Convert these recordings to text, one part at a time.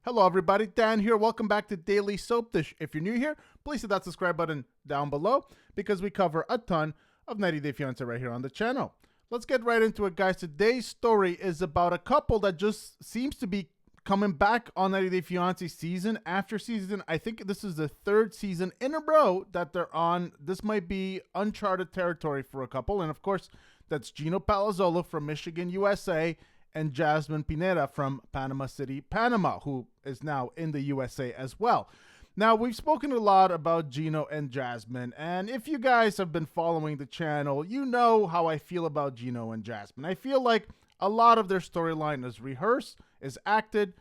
Hello everybody, Dan here. Welcome back to Daily Soap Dish. If you're new here, please hit that subscribe button down below because we cover a ton of 90 Day Fiancé right here on the channel. Let's get right into it, guys. Today's story is about a couple that just seems to be coming back on 90 Day Fiancé season after season. I think this is the third season in a row that they're on. This might be uncharted territory for a couple. And of course, that's Gino Palazzolo from Michigan, USA, and Jasmine Pineda from Panama City, Panama, who is now in the USA as well. Now, we've spoken a lot about Gino and Jasmine, and if you guys have been following the channel, you know how I feel about Gino and Jasmine. I feel like a lot of their storyline is rehearsed, is acted,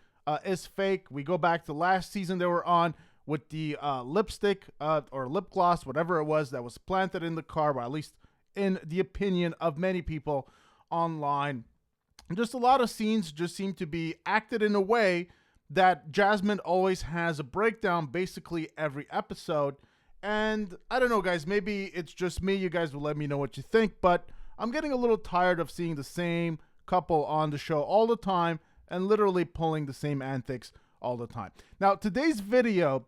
is fake. We go back to last season they were on with the lipstick or lip gloss, whatever it was, that was planted in the car, or at least in the opinion of many people online. Just a lot of scenes just seem to be acted in a way that Jasmine always has a breakdown basically every episode. And I don't know, guys, maybe it's just me. You guys will let me know what you think, but I'm getting a little tired of seeing the same couple on the show all the time and literally pulling the same antics all the time. Now, today's video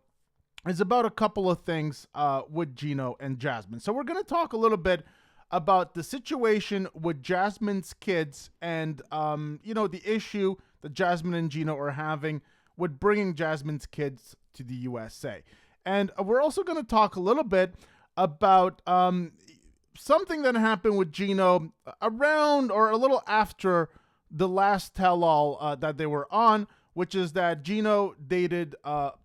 is about a couple of things with Gino and Jasmine. So we're going to talk a little bit about the situation with Jasmine's kids and, you know, the issue that Jasmine and Gino are having with bringing Jasmine's kids to the USA. And we're also going to talk a little bit about something that happened with Gino around or a little after the last tell-all that they were on, which is that Gino dated,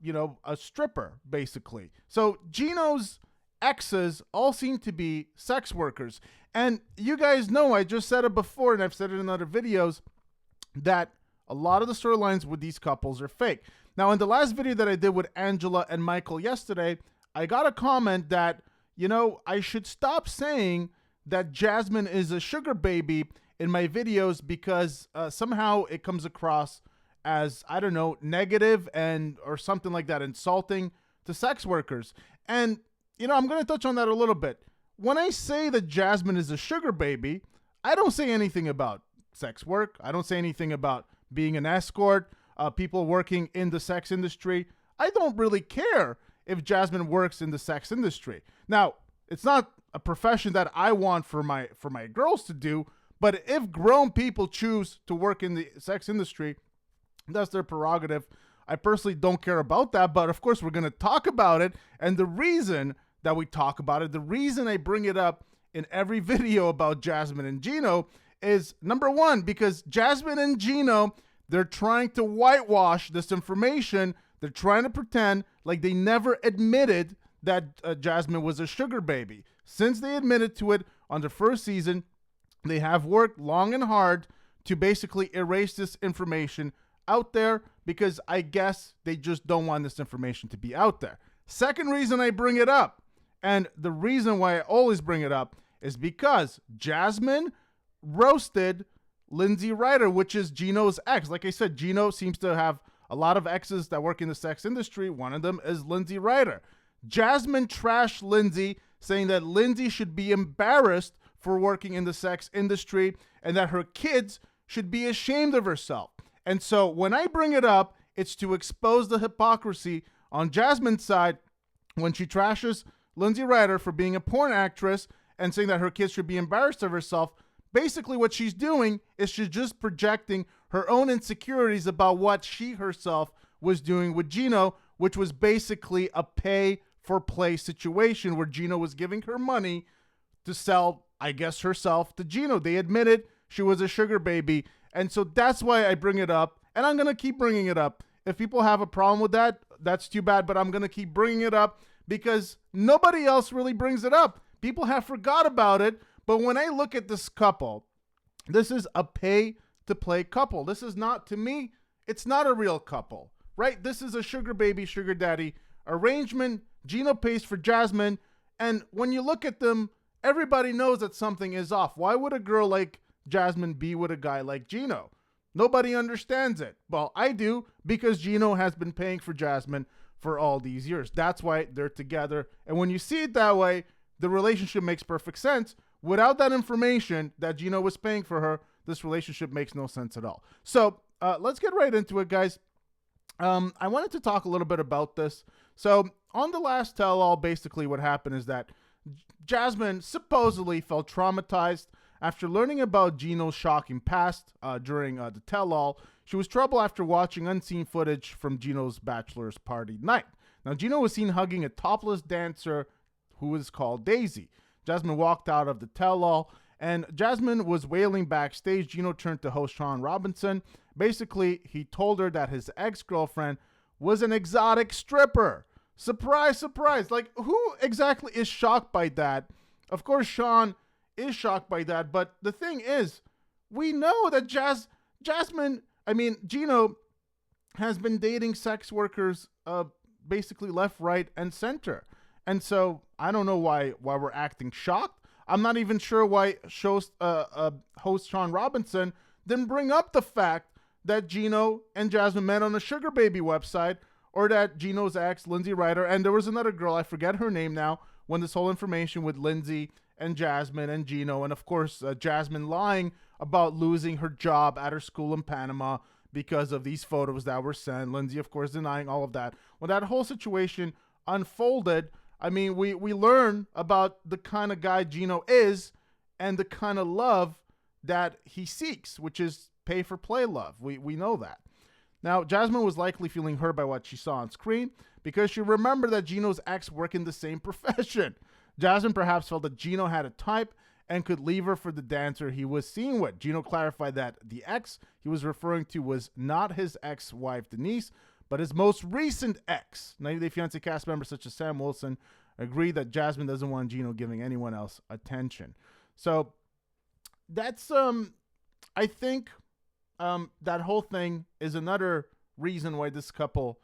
you know, a stripper, basically. So Gino's exes all seem to be sex workers. And you guys know, I just said it before, and I've said it in other videos, that a lot of the storylines with these couples are fake. Now, in the last video that I did with Angela and Michael yesterday, I got a comment that, you know, I should stop saying that Jasmine is a sugar baby in my videos because somehow it comes across as, I don't know, negative and or something like that, insulting to sex workers. And you know, I'm going to touch on that a little bit. When I say that Jasmine is a sugar baby, I don't say anything about sex work. I don't say anything about being an escort, people working in the sex industry. I don't really care if Jasmine works in the sex industry. Now, it's not a profession that I want for my girls to do, but if grown people choose to work in the sex industry, that's their prerogative. I personally don't care about that, but of course we're going to talk about it. And the reason that we talk about it, the reason I bring it up in every video about Jasmine and Gino is, number one, because Jasmine and Gino, they're trying to whitewash this information. They're trying to pretend like they never admitted that Jasmine was a sugar baby. Since they admitted to it on the first season, they have worked long and hard to basically erase this information out there because I guess they just don't want this information to be out there. Second reason I bring it up, and the reason why I always bring it up, is because Jasmine roasted Lindsay Ryder, which is Gino's ex. Like I said, Gino seems to have a lot of exes that work in the sex industry. One of them is Lindsay Ryder. Jasmine trashed Lindsay, saying that Lindsay should be embarrassed for working in the sex industry and that her kids should be ashamed of herself. And so when I bring it up, it's to expose the hypocrisy on Jasmine's side when she trashes Lindsay Ryder for being a porn actress and saying that her kids should be embarrassed of herself. Basically, what she's doing is she's just projecting her own insecurities about what she herself was doing with Gino, which was basically a pay-for-play situation where Gino was giving her money to sell, I guess, herself to Gino. They admitted she was a sugar baby. And so that's why I bring it up, and I'm going to keep bringing it up. If people have a problem with that, that's too bad, but I'm going to keep bringing it up because nobody else really brings it up. People have forgot about it, but when I look at this couple, this is a pay-to-play couple. This is not, to me, it's not a real couple, right? This is a sugar baby, sugar daddy arrangement. Gino pays for Jasmine, and when you look at them, everybody knows that something is off. Why would a girl like Jasmine be with a guy like Gino? Nobody understands it. Well, I do, because Gino has been paying for Jasmine for all these years. That's why they're together. And when you see it that way, the relationship makes perfect sense. Without that information that Gino was paying for her, this relationship makes no sense at all. So let's get right into it, guys. I wanted to talk a little bit about this. So on the last tell-all, basically what happened is that Jasmine supposedly felt traumatized after learning about Gino's shocking past during the tell-all. She was troubled after watching unseen footage from Gino's bachelor's party night. Now, Gino was seen hugging a topless dancer who was called Daisy. Jasmine walked out of the tell-all, and Jasmine was wailing backstage. Gino turned to host Sean Robinson. Basically, he told her that his ex-girlfriend was an exotic stripper. Surprise, surprise. Like, who exactly is shocked by that? Of course, Sean is shocked by that, but the thing is, we know that Gino has been dating sex workers basically left, right, and center. And so I don't know why we're acting shocked. I'm not even sure why host Sean Robinson didn't bring up the fact that Gino and Jasmine met on a Sugar Baby website, or that Gino's ex, Lindsay Ryder, and there was another girl, I forget her name now, when this whole information with Lindsay and Jasmine and Gino, and of course Jasmine lying about losing her job at her school in Panama because of these photos that were sent. Lindsay, of course, denying all of that. When that whole situation unfolded, I mean, we learn about the kind of guy Gino is and the kind of love that he seeks, which is pay for play love. We know that. Now, Jasmine was likely feeling hurt by what she saw on screen because she remembered that Gino's ex worked in the same profession. Jasmine perhaps felt that Gino had a type and could leave her for the dancer he was seen with. Gino clarified that the ex he was referring to was not his ex-wife Denise, but his most recent ex. 90 Day Fiancé cast members such as Sam Wilson agree that Jasmine doesn't want Gino giving anyone else attention. So that's I think that whole thing is another reason why this couple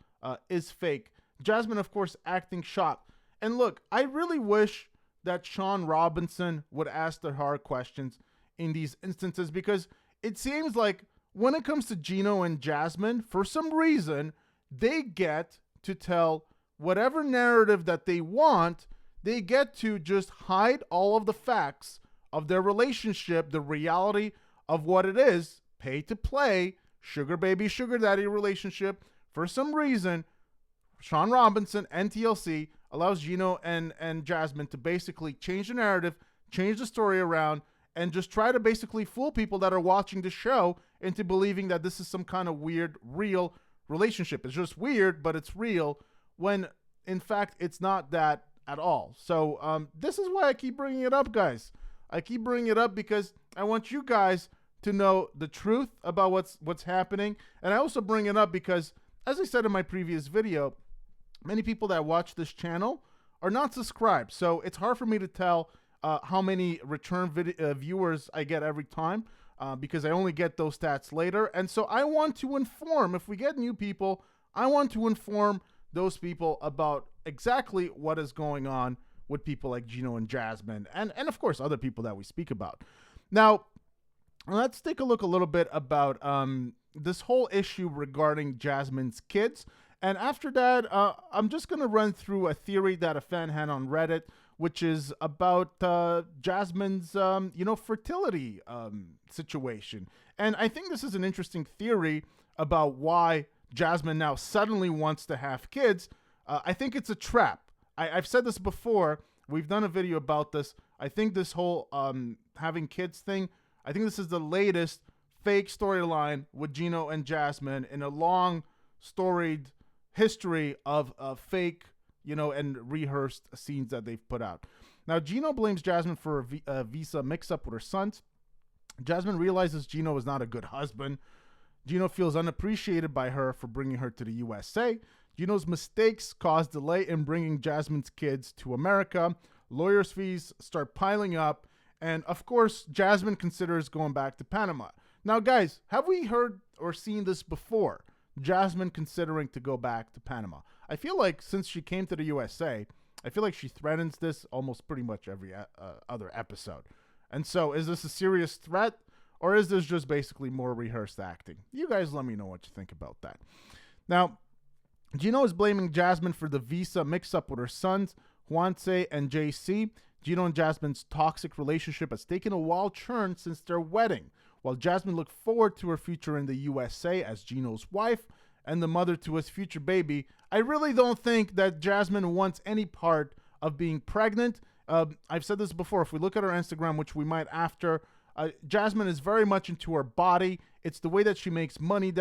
is fake. Jasmine, of course, acting shocked. And look, I really wish that Sean Robinson would ask the hard questions in these instances, because it seems like when it comes to Gino and Jasmine, for some reason, they get to tell whatever narrative that they want. They get to just hide all of the facts of their relationship, the reality of what it is, pay to play, sugar baby, sugar daddy relationship. For some reason, Sean Robinson and TLC allows Gino and Jasmine to basically change the narrative, change the story around, and just try to basically fool people that are watching the show into believing that this is some kind of weird, real relationship. It's just weird, but it's real, when in fact it's not that at all. So this is why I keep bringing it up, guys. I keep bringing it up because I want you guys to know the truth about what's happening. And I also bring it up because, as I said in my previous video, many people that watch this channel are not subscribed. So it's hard for me to tell how many return viewers I get every time because I only get those stats later. And so I want to inform, if we get new people, I want to inform those people about exactly what is going on with people like Gino and Jasmine, and of course other people that we speak about. Now, let's take a look a little bit about this whole issue regarding Jasmine's kids. And after that, I'm just going to run through a theory that a fan had on Reddit, which is about Jasmine's, fertility situation. And I think this is an interesting theory about why Jasmine now suddenly wants to have kids. I think it's a trap. I've said this before. We've done a video about this. I think this whole having kids thing, I think this is the latest fake storyline with Gino and Jasmine in a long, storied history of fake, and rehearsed scenes that they've put out. Now, Gino blames Jasmine for a visa mix-up with her sons. Jasmine realizes Gino is not a good husband. Gino feels unappreciated by her for bringing her to the USA. Gino's mistakes caused delay in bringing Jasmine's kids to America. Lawyers' fees start piling up. And, of course, Jasmine considers going back to Panama. Now, guys, have we heard or seen this before? Jasmine considering to go back to Panama. I feel like since she came to the USA, I feel like she threatens this almost pretty much every other episode. And so, is this a serious threat, or is this just basically more rehearsed acting? You guys let me know what you think about that. Now, Gino is blaming Jasmine for the visa mix-up with her sons, Fiancé and JC. Gino and Jasmine's toxic relationship has taken a wild turn since their wedding. While Jasmine looked forward to her future in the USA as Gino's wife, and the mother to his future baby. I really don't think that Jasmine wants any part of being pregnant. I've said this before. If we look at her Instagram, which we might after, Jasmine is very much into her body. It's the way that she makes money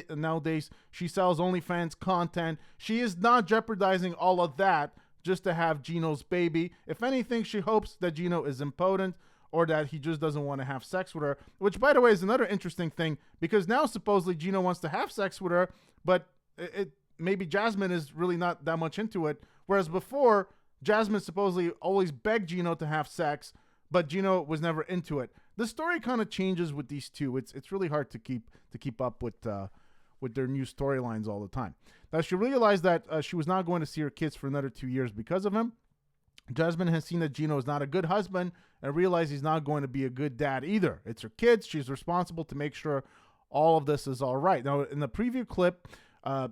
nowadays. She sells OnlyFans content. She is not jeopardizing all of that just to have Gino's baby. If anything, she hopes that Gino is impotent or that he just doesn't want to have sex with her, which, by the way, is another interesting thing, because now supposedly Gino wants to have sex with her, but maybe Jasmine is really not that much into it, whereas before, Jasmine supposedly always begged Gino to have sex, but Gino was never into it. The story kind of changes with these two. It's really hard to keep up with their new storylines all the time. Now, she realized that she was not going to see her kids for another 2 years because of him. Jasmine has seen that Gino is not a good husband and realized he's not going to be a good dad either. It's her kids. She's responsible to make sure all of this is all right. Now, in the preview clip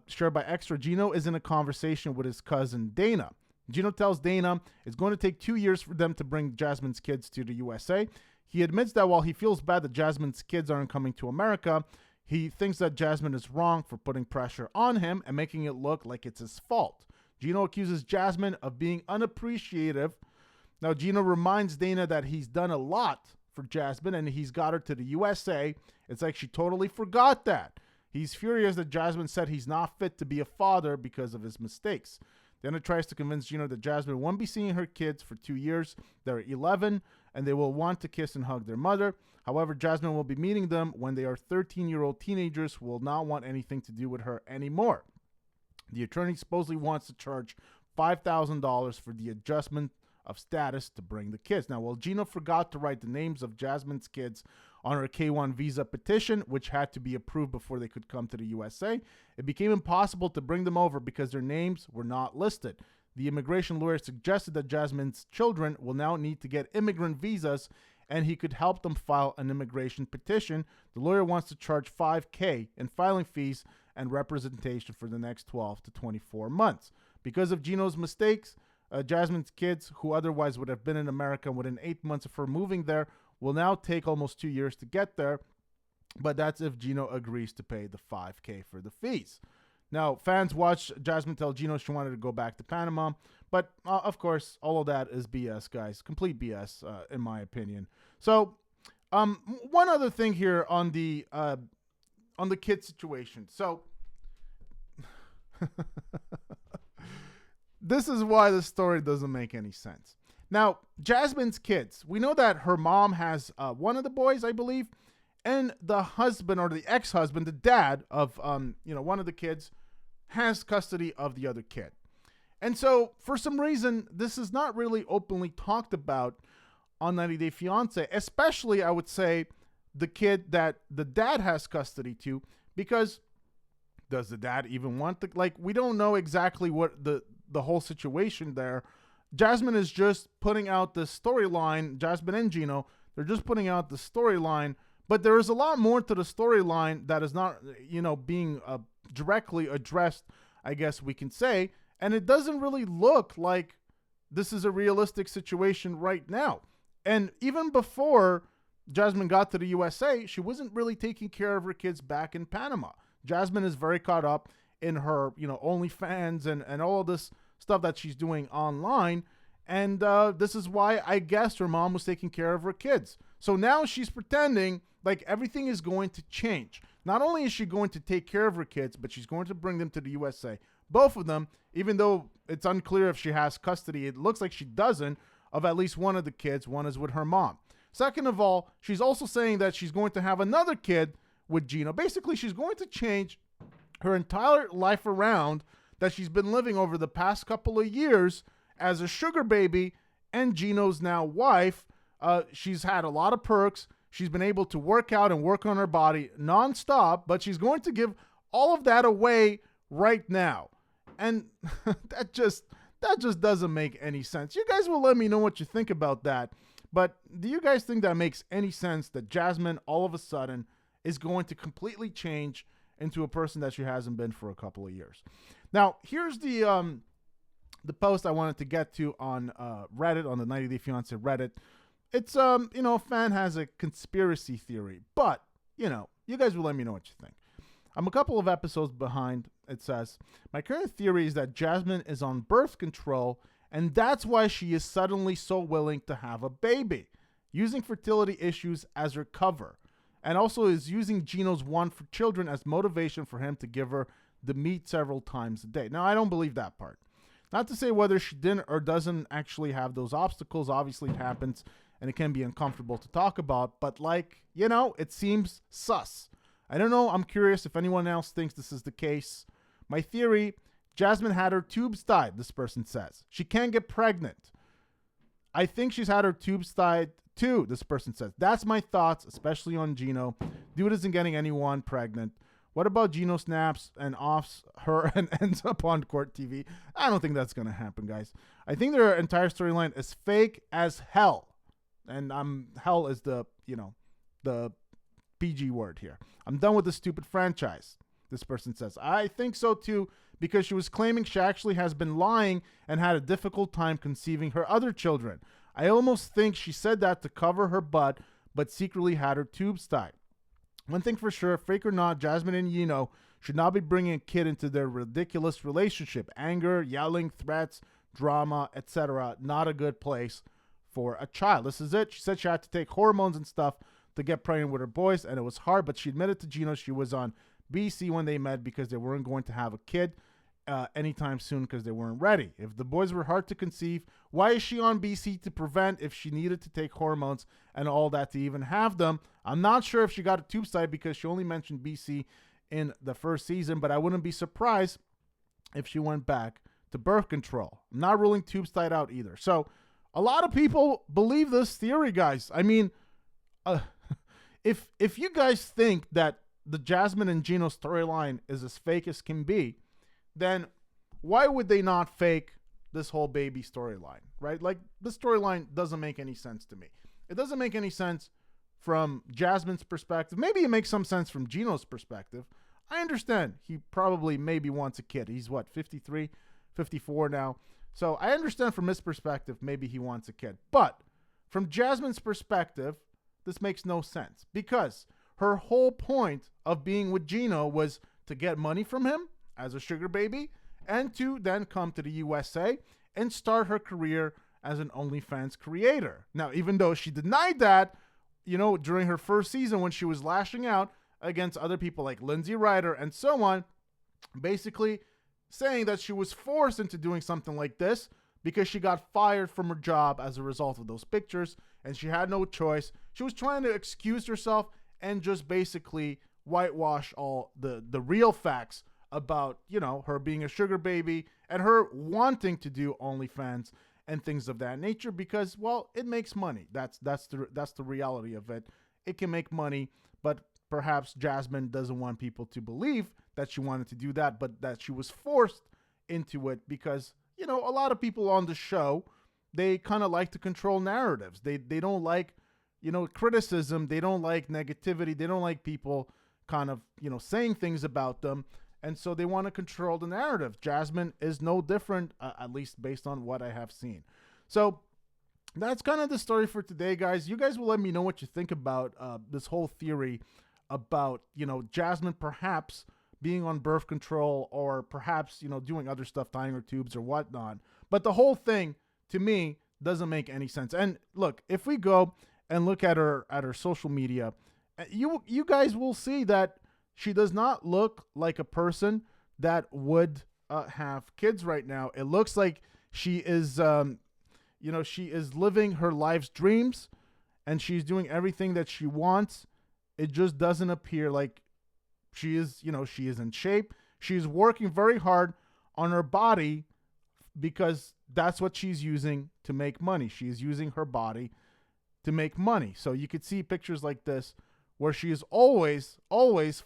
shared by Extra, Gino is in a conversation with his cousin Dana. Gino tells Dana it's going to take 2 years for them to bring Jasmine's kids to the USA. He admits that while he feels bad that Jasmine's kids aren't coming to America, he thinks that Jasmine is wrong for putting pressure on him and making it look like it's his fault. Gino accuses Jasmine of being unappreciative. Now, Gino reminds Dana that he's done a lot for Jasmine and he's got her to the USA. It's like she totally forgot that. He's furious that Jasmine said he's not fit to be a father because of his mistakes. Dana tries to convince Gino that Jasmine won't be seeing her kids for 2 years. They're 11 and they will want to kiss and hug their mother. However, Jasmine will be meeting them when they are 13-year-old teenagers who will not want anything to do with her anymore. The attorney supposedly wants to charge $5,000 for the adjustment of status to bring the kids. Now, while Gino forgot to write the names of Jasmine's kids on her K-1 visa petition, which had to be approved before they could come to the USA, it became impossible to bring them over because their names were not listed. The immigration lawyer suggested that Jasmine's children will now need to get immigrant visas and he could help them file an immigration petition. The lawyer wants to charge $5,000 in filing fees and representation for the next 12 to 24 months. Because of Gino's mistakes, Jasmine's kids, who otherwise would have been in America within 8 months of her moving there, will now take almost 2 years to get there, but that's if Gino agrees to pay the $5,000 for the fees. Now, fans watched Jasmine tell Gino she wanted to go back to Panama, but of course, all of that is BS, guys. Complete BS, in my opinion. So, one other thing here on the kid situation. So, this is why the story doesn't make any sense. Now, Jasmine's kids, we know that her mom has one of the boys, I believe, and the husband or the ex-husband, the dad of one of the kids, has custody of the other kid. And so, for some reason, this is not really openly talked about on 90 Day Fiancé, especially, I would say, the kid that the dad has custody to, because does the dad even want we don't know exactly what the whole situation there. Jasmine is just putting out the storyline, Jasmine and Gino, they're just putting out the storyline, but there is a lot more to the storyline that is not, being directly addressed, I guess we can say, and it doesn't really look like this is a realistic situation right now. And even before Jasmine got to the USA, she wasn't really taking care of her kids back in Panama. Jasmine is very caught up in her, OnlyFans and all of this stuff that she's doing online. And this is why I guess her mom was taking care of her kids. So now she's pretending like everything is going to change. Not only is she going to take care of her kids, but she's going to bring them to the USA. Both of them, even though it's unclear if she has custody, it looks like she doesn't, of at least one of the kids. One is with her mom. Second of all, she's also saying that she's going to have another kid with Gino. Basically, she's going to change her entire life around that she's been living over the past couple of years as a sugar baby and Gino's now wife. She's had a lot of perks. She's been able to work out and work on her body nonstop, but she's going to give all of that away right now. And that just doesn't make any sense. You guys will let me know what you think about that. But do you guys think that makes any sense that Jasmine all of a sudden is going to completely change into a person that she hasn't been for a couple of years? Now, here's the post I wanted to get to on Reddit, on the 90 Day Fiancé Reddit. It's, a fan has a conspiracy theory, but, you guys will let me know what you think. I'm a couple of episodes behind it says, my current theory is that Jasmine is on birth control, and that's why she is suddenly so willing to have a baby, using fertility issues as her cover, and also is using Gino's want for children as motivation for him to give her the meat several times a day. Now, I don't believe that part. Not to say whether she didn't or doesn't actually have those obstacles. Obviously, it happens, and it can be uncomfortable to talk about, but it seems sus. I don't know. I'm curious if anyone else thinks this is the case. My theory, Jasmine had her tubes tied, this person says. She can't get pregnant. I think she's had her tubes tied too, this person says. That's my thoughts, especially on Gino. Dude isn't getting anyone pregnant. What about Gino snaps and offs her and ends up on court TV? I don't think that's going to happen, guys. I think their entire storyline is fake as hell. And hell is the PG word here. I'm done with this stupid franchise, this person says. I think so too, because she was claiming she actually has been lying and had a difficult time conceiving her other children. I almost think she said that to cover her butt, but secretly had her tubes tied. One thing for sure, fake or not, Jasmine and Gino should not be bringing a kid into their ridiculous relationship. Anger, yelling, threats, drama, etc. Not a good place for a child. This is it. She said she had to take hormones and stuff to get pregnant with her boys, and it was hard, but she admitted to Gino she was on BC when they met because they weren't going to have a kid anytime soon because they weren't ready. If the boys were hard to conceive, why is she on BC to prevent if she needed to take hormones and all that to even have them? I'm not sure if she got a tube side because she only mentioned BC in the first season, but I wouldn't be surprised if she went back to birth control. I'm not ruling tubes tied out either. So a lot of people believe this theory, guys. I mean, if you guys think that the Jasmine and Gino storyline is as fake as can be, then why would they not fake this whole baby storyline, right? Like, this storyline doesn't make any sense to me. It doesn't make any sense from Jasmine's perspective. Maybe it makes some sense from Gino's perspective. I understand he probably maybe wants a kid. He's what, 53, 54 now. So I understand from his perspective, maybe he wants a kid. But from Jasmine's perspective, this makes no sense because her whole point of being with Gino was to get money from him as a sugar baby and to then come to the USA and start her career as an OnlyFans creator. Now, even though she denied that, during her first season when she was lashing out against other people like Lindsay Ryder and so on, basically saying that she was forced into doing something like this because she got fired from her job as a result of those pictures and she had no choice. She was trying to excuse herself and just basically whitewash all the real facts about, her being a sugar baby and her wanting to do OnlyFans and things of that nature because, well, it makes money. That's the reality of it. It can make money, but perhaps Jasmine doesn't want people to believe that she wanted to do that, but that she was forced into it because, a lot of people on the show, they kind of like to control narratives. They don't like, criticism. They don't like negativity. They don't like people kind of, saying things about them. And so they want to control the narrative. Jasmine is no different, at least based on what I have seen. So that's kind of the story for today, guys. You guys will let me know what you think about this whole theory about, Jasmine perhaps being on birth control or perhaps, doing other stuff, tying her tubes or whatnot. But the whole thing, to me, doesn't make any sense. And look, if we go and look at her social media, you guys will see that she does not look like a person that would have kids right now. It looks like she is, she is living her life's dreams and she's doing everything that she wants. It just doesn't appear like she is, she is in shape. She's working very hard on her body because that's what she's using to make money. She is using her body to make money. So you could see pictures like this where she is always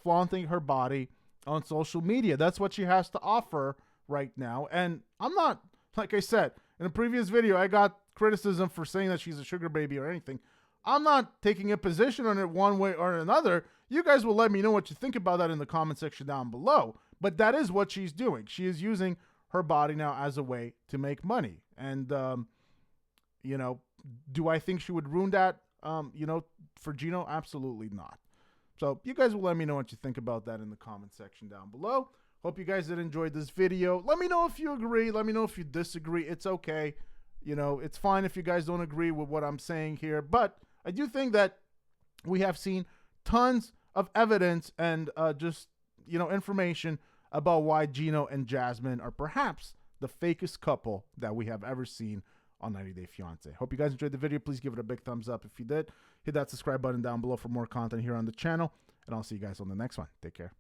flaunting her body on social media. That's what she has to offer right now. And I'm not, like I said, in a previous video, I got criticism for saying that she's a sugar baby or anything. I'm not taking a position on it one way or another. You guys will let me know what you think about that in the comment section down below. But that is what she's doing. She is using her body now as a way to make money. And, do I think she would ruin that, for Gino? Absolutely not. So you guys will let me know what you think about that in the comment section down below. Hope you guys did enjoy this video. Let me know if you agree. Let me know if you disagree. It's okay. You know, it's fine if you guys don't agree with what I'm saying here. But I do think that we have seen tons of evidence and just, you know, information about why Gino and Jasmine are perhaps the fakest couple that we have ever seen on 90 Day Fiancé. Hope you guys enjoyed the video. Please give it a big thumbs up if you did. Hit that subscribe button down below for more content here on the channel. And I'll see you guys on the next one. Take care.